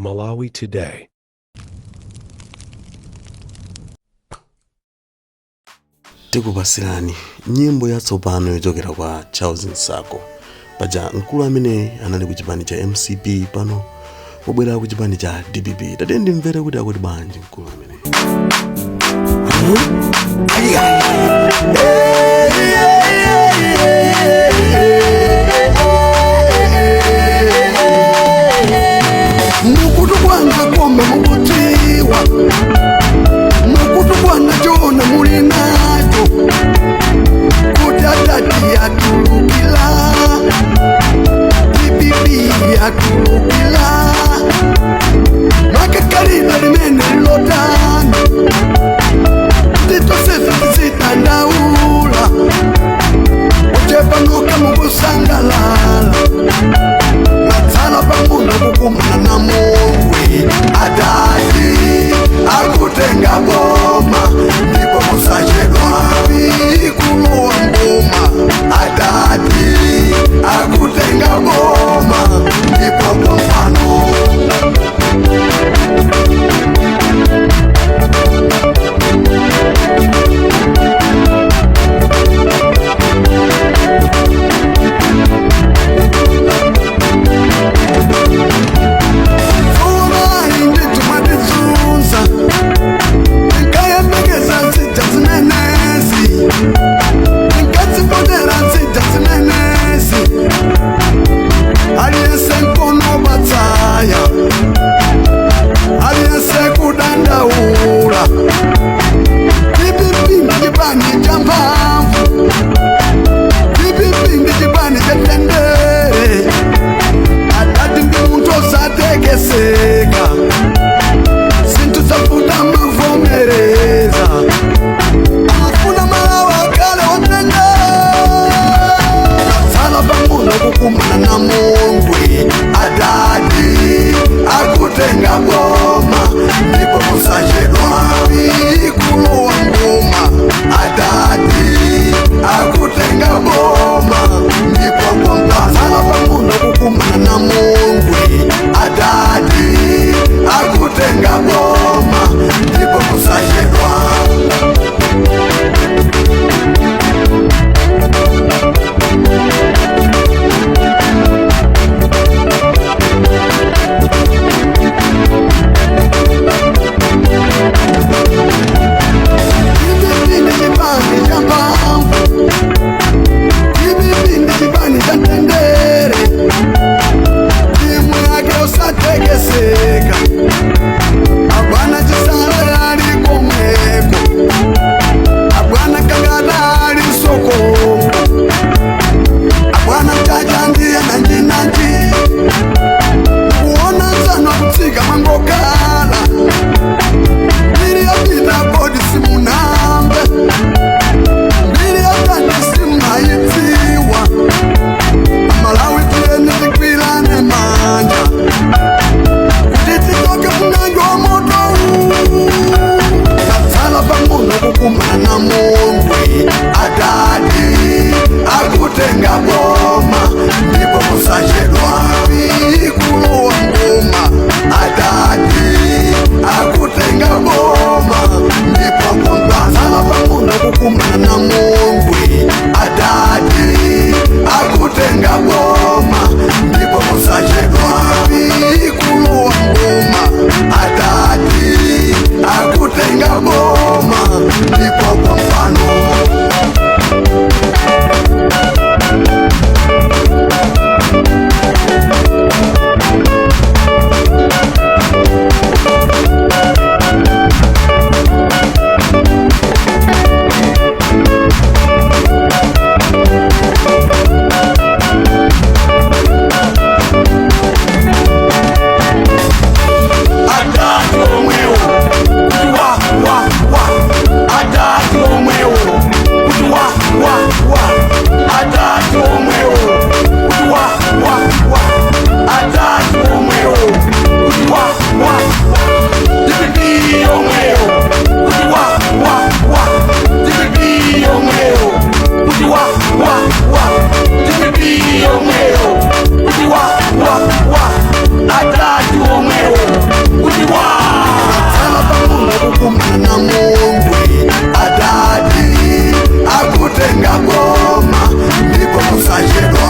Malawi Today. Tikupasirani nyimbo yatsopano yochokera kwa Charles Nsako. Paja mkulu amene anali ku chipani cha MCP pano wabwera ku chipani cha DPP. Tate ndimvere kuti akuti bwanji mkulu amene. Mukutu kwanga koma mukutiwa, mukutu kwanga chona muli nacho, kuti atati yatulukila, DPP yatulukila, makakalina limene lotani, titosefe tizitandaula, uchepanuka mukusangalala, natsala pamuno kukumana na Mungwi atati akutenga boma ndipo musachedwa ikulowa ngoma atati akutenga boma ndipo mfano wa atatu omweo matsala pang'ono kukumana na mungwi adadi akutenga ngoma ndipo kusachedwa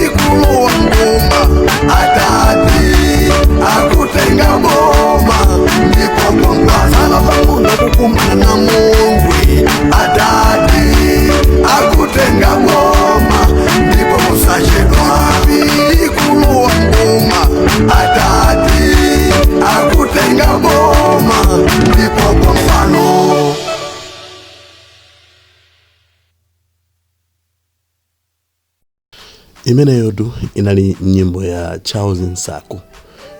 ikulowa ngoma adadi akutenga ngoma ndipo matsala pang'ono kukumana na mungwi adadi akutenga ngoma ndipo kusachedwa ikulowa ngoma adadi akutenga ngoma ndipo kwa mfano. Imeneyotu inali nyimbo ya Charles Nsako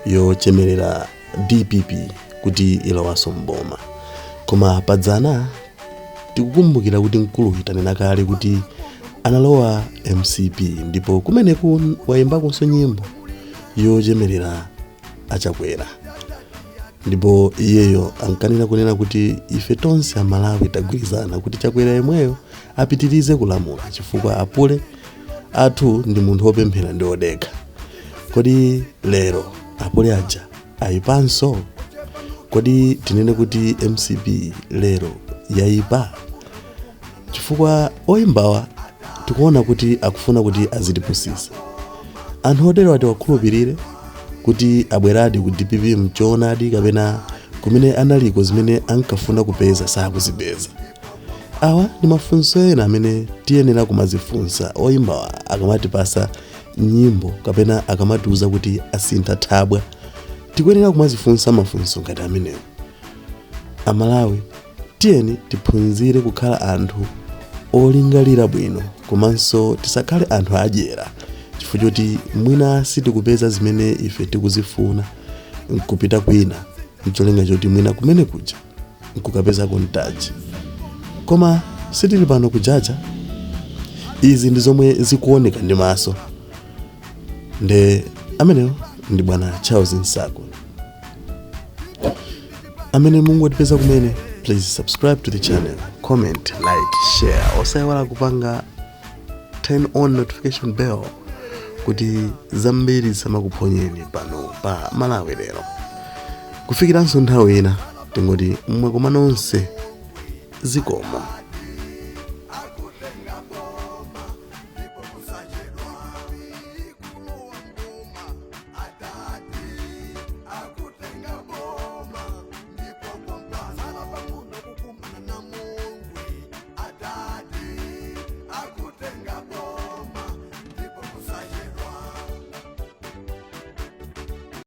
yochemerera DPP kuti ilowaso mboma. Koma padzana tikukumbukira kuti mkulu itanena kale kuti analowa MCP ndipo kumeneku wayimbakonso nyimbo yochemerera achakwera. Ndipo iyeyo ankanena kunena kuti ife tonse amalawi tagwirizana kuti chakwera yemweyo apitirize kulamula chifukwa apule athu ndi munthu wopemphera ndi odekha. Kodi lero apule aja ayipanso? Kodi tinene kuti MCP lero yayipa? Chifukwa oyimbawa tikuona kuti akufuna kuti azitipusisa. Anthu otero ati wakhulupirire kuti abweradi ku DPP mchoonadi kapena kumene analiko zimene ankafuna kupeza sakuzipeza. Awa ndi mafunso ena amene tiyenera kumazifunsa oyimbawa akamatipasa nyimbo kapena akamatiuza kuti asintha thabwa. Tikuyenera kumazifunsa mafunso ngati amenewo. Amalawi tiyeni tiphunzire kukhala anthu olingalira bwino komanso tisakhale anthu adyera chifukwa choti mwina sitikupeza zimene ife tikuzifuna nkupita kwina mcholinga choti mwina kumene kuja nkukapeza kontaji. Koma sitili pano kujaja, izi ndi zomwe zikuoneka ndi maso. Nde amenewo ndi bwana Charles Nsako amene Mungu atipeza kumene. Please subscribe to the channel, comment, like, share. Osaiwala kupanga turn on notification bell kuti zambiri samakuphonyeni pano pa Malawi lero. Kufikiranso nthawi ina tingoti mwakomano onse zikomo.